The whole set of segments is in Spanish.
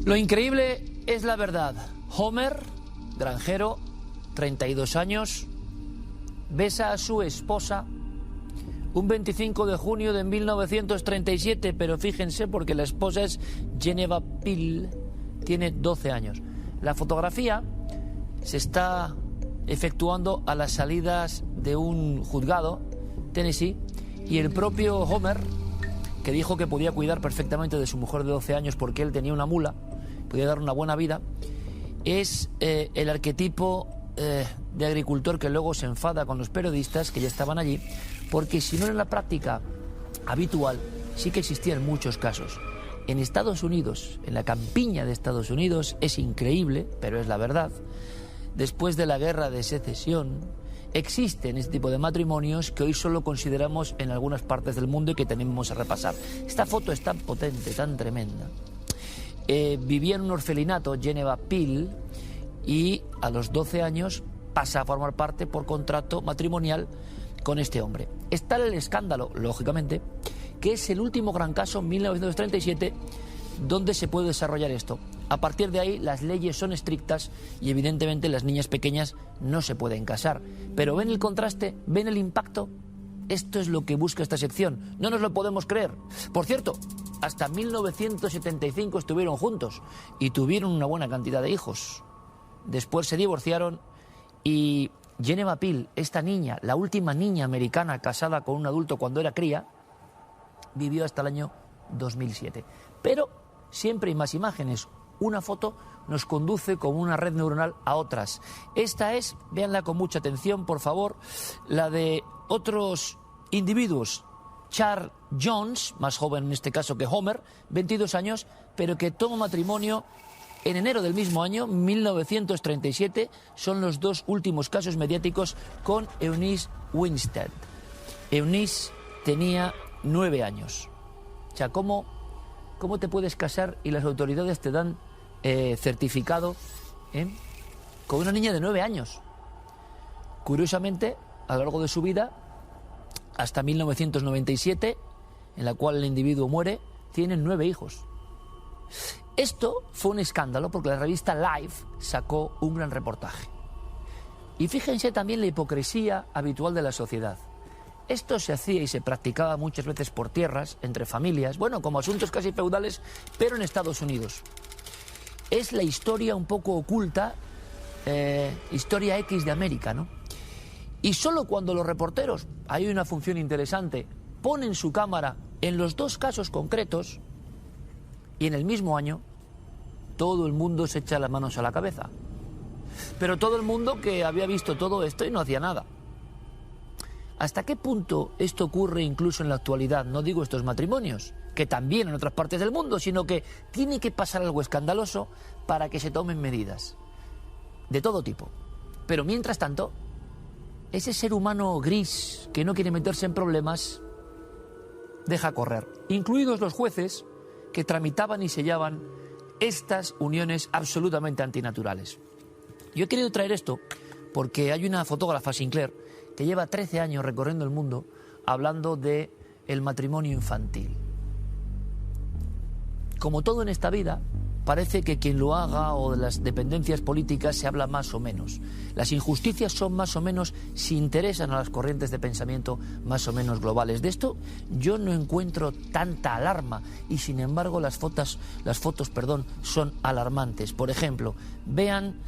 Lo increíble es la verdad. Homer, granjero, 32 años, besa a su esposa un 25 de junio de 1937, pero fíjense porque la esposa es Geneva Pill, tiene 12 años. La fotografía se está efectuando a las salidas de un juzgado, Tennessee, y el propio Homer, que dijo que podía cuidar perfectamente de su mujer de 12 años porque él tenía una mula, podía dar una buena vida, es el arquetipo de agricultor que luego se enfada con los periodistas que ya estaban allí, porque si no era la práctica habitual, sí que existían muchos casos. En Estados Unidos, en la campiña de Estados Unidos, es increíble, pero es la verdad, después de la guerra de secesión, existen este tipo de matrimonios que hoy solo consideramos en algunas partes del mundo y que también vamos a repasar. Esta foto es tan potente, tan tremenda. Vivía en un orfelinato, Geneva Pill, y a los 12 años pasa a formar parte por contrato matrimonial con este hombre. Está el escándalo, lógicamente, que es el último gran caso, 1937, donde se puede desarrollar esto. A partir de ahí las leyes son estrictas y evidentemente las niñas pequeñas no se pueden casar. Pero ven el contraste, ven el impacto. Esto es lo que busca esta sección. No nos lo podemos creer. Por cierto, hasta 1975 estuvieron juntos y tuvieron una buena cantidad de hijos. Después se divorciaron y Geneva Pill, esta niña, la última niña americana casada con un adulto cuando era cría, vivió hasta el año 2007. Pero siempre hay más imágenes. Una foto nos conduce como una red neuronal a otras. Esta es, véanla con mucha atención, por favor, la de otros individuos. Charles Jones, más joven en este caso que Homer, 22 años, pero que toma matrimonio en enero del mismo año, 1937, son los dos últimos casos mediáticos con Eunice Winstead. Eunice tenía 9 años. O sea, ¿cómo te puedes casar y las autoridades te dan certificado con una niña de 9 años? Curiosamente, a lo largo de su vida, hasta 1997, en la cual el individuo muere, tienen 9 hijos. Esto fue un escándalo porque la revista Life sacó un gran reportaje. Y fíjense también la hipocresía habitual de la sociedad. Esto se hacía y se practicaba muchas veces por tierras, entre familias, bueno, como asuntos casi feudales, pero en Estados Unidos. Es la historia un poco oculta, historia X de América, ¿no? Y solo cuando los reporteros, hay una función interesante, ponen su cámara en los dos casos concretos, y en el mismo año, todo el mundo se echa las manos a la cabeza. Pero todo el mundo que había visto todo esto y no hacía nada. ¿Hasta qué punto esto ocurre incluso en la actualidad? No digo estos matrimonios, que también en otras partes del mundo, sino que tiene que pasar algo escandaloso para que se tomen medidas. De todo tipo. Pero mientras tanto, ese ser humano gris que no quiere meterse en problemas, deja correr. Incluidos los jueces que tramitaban y sellaban estas uniones absolutamente antinaturales. Yo he querido traer esto porque hay una fotógrafa, Sinclair, que lleva 13 años recorriendo el mundo hablando de el matrimonio infantil. Como todo en esta vida, parece que quien lo haga o de las dependencias políticas se habla más o menos. Las injusticias son más o menos si interesan a las corrientes de pensamiento más o menos globales. De esto yo no encuentro tanta alarma y sin embargo las fotos, son alarmantes. Por ejemplo, vean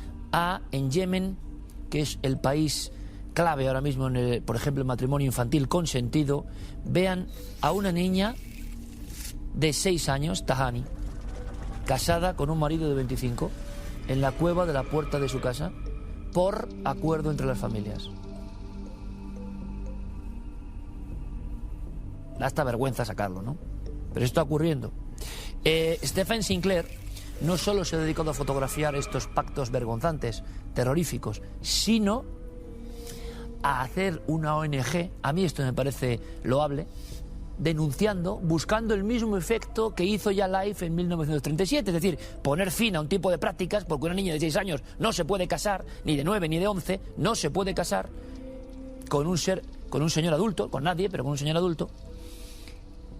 en Yemen, que es el país clave ahora mismo en por ejemplo, el matrimonio infantil consentido, vean a una niña de 6 años, Tahani, casada con un marido de 25, en la cueva de la puerta de su casa, por acuerdo entre las familias. Da hasta vergüenza sacarlo, ¿no? Pero esto está ocurriendo. Stephen Sinclair no solo se ha dedicado a fotografiar estos pactos vergonzantes, terroríficos, sino a hacer una ONG, a mí esto me parece loable, denunciando, buscando el mismo efecto que hizo ya Life en 1937, es decir, poner fin a un tipo de prácticas, porque una niña de 6 años no se puede casar, ni de 9 ni de 11, no se puede casar con un señor adulto, con nadie, pero con un señor adulto,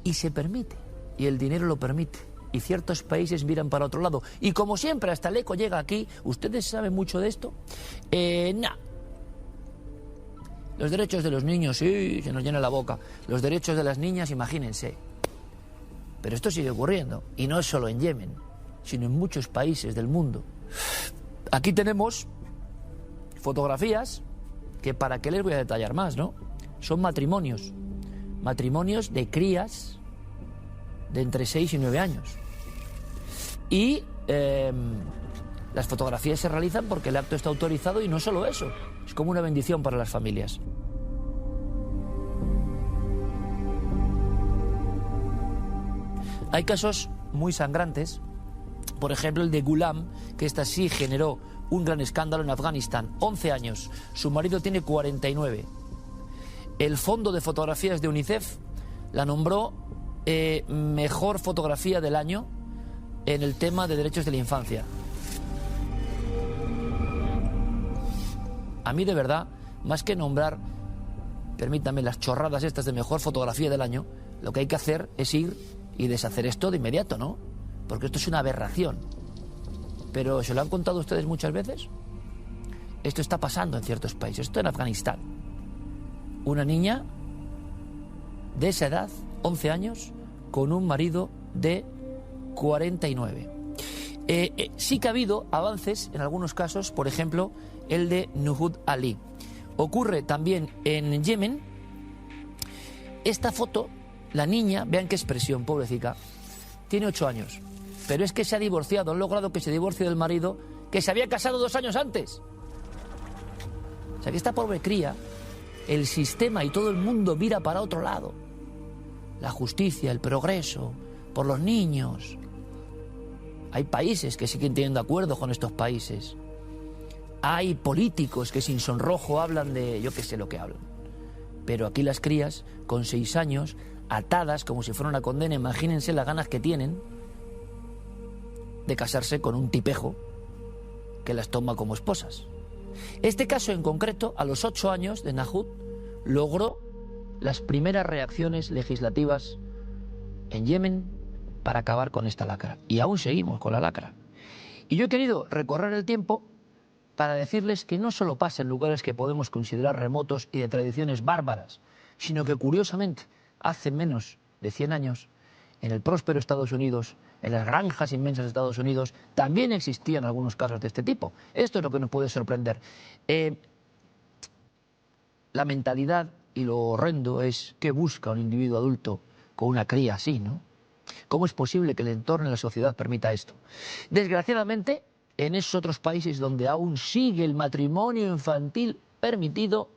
y se permite, y el dinero lo permite. y ciertos países miran para otro lado. Y como siempre, hasta el eco llega aquí. ¿Ustedes saben mucho de esto? No. Los derechos de los niños, sí, se nos llena la boca. Los derechos de las niñas, imagínense. Pero esto sigue ocurriendo. Y no es solo en Yemen, sino en muchos países del mundo. Aquí tenemos fotografías que, para qué les voy a detallar más, ¿no? Son matrimonios. Matrimonios de crías de entre 6 y 9 años. Y las fotografías se realizan porque el acto está autorizado, y no solo eso, es como una bendición para las familias. Hay casos muy sangrantes, por ejemplo el de Ghulam, que esta sí generó un gran escándalo en Afganistán. 11 años, su marido tiene 49. El Fondo de Fotografías de UNICEF la nombró mejor fotografía del año en el tema de derechos de la infancia. A mí, de verdad, más que nombrar, permítanme, las chorradas estas de mejor fotografía del año, lo que hay que hacer es ir y deshacer esto de inmediato, ¿no? Porque esto es una aberración. Pero ¿se lo han contado ustedes muchas veces? Esto está pasando en ciertos países. Esto en Afganistán. Una niña de esa edad, 11 años, con un marido de 49. Sí que ha habido avances en algunos casos, por ejemplo, el de Nuhud Ali. Ocurre también en Yemen. Esta foto, la niña, vean qué expresión, pobrecita, tiene 8 años. Pero es que se ha divorciado, han logrado que se divorcie del marido que se había casado 2 años antes. O sea que esta pobre cría, el sistema y todo el mundo mira para otro lado. La justicia, el progreso, por los niños. Hay países que siguen teniendo acuerdos con estos países. Hay políticos que sin sonrojo hablan de yo qué sé lo que hablan. Pero aquí las crías, con 6 años, atadas como si fuera una condena, imagínense las ganas que tienen de casarse con un tipejo que las toma como esposas. Este caso en concreto, a los 8 años de Nuhud, logró las primeras reacciones legislativas en Yemen para acabar con esta lacra. Y aún seguimos con la lacra. Y yo he querido recorrer el tiempo para decirles que no solo pasa en lugares que podemos considerar remotos y de tradiciones bárbaras, sino que curiosamente hace menos de 100 años, en el próspero Estados Unidos, en las granjas inmensas de Estados Unidos, también existían algunos casos de este tipo. Esto es lo que nos puede sorprender. La mentalidad y lo horrendo es qué busca un individuo adulto con una cría así, ¿no? ¿Cómo es posible que el entorno y la sociedad permita esto? Desgraciadamente, en esos otros países donde aún sigue el matrimonio infantil permitido,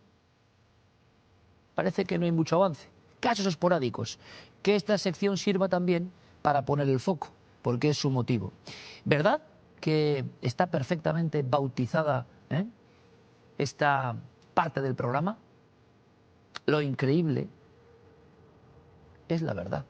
parece que no hay mucho avance. Casos esporádicos. Que esta sección sirva también para poner el foco, porque es su motivo. ¿Verdad que está perfectamente bautizada esta parte del programa? Lo increíble es la verdad.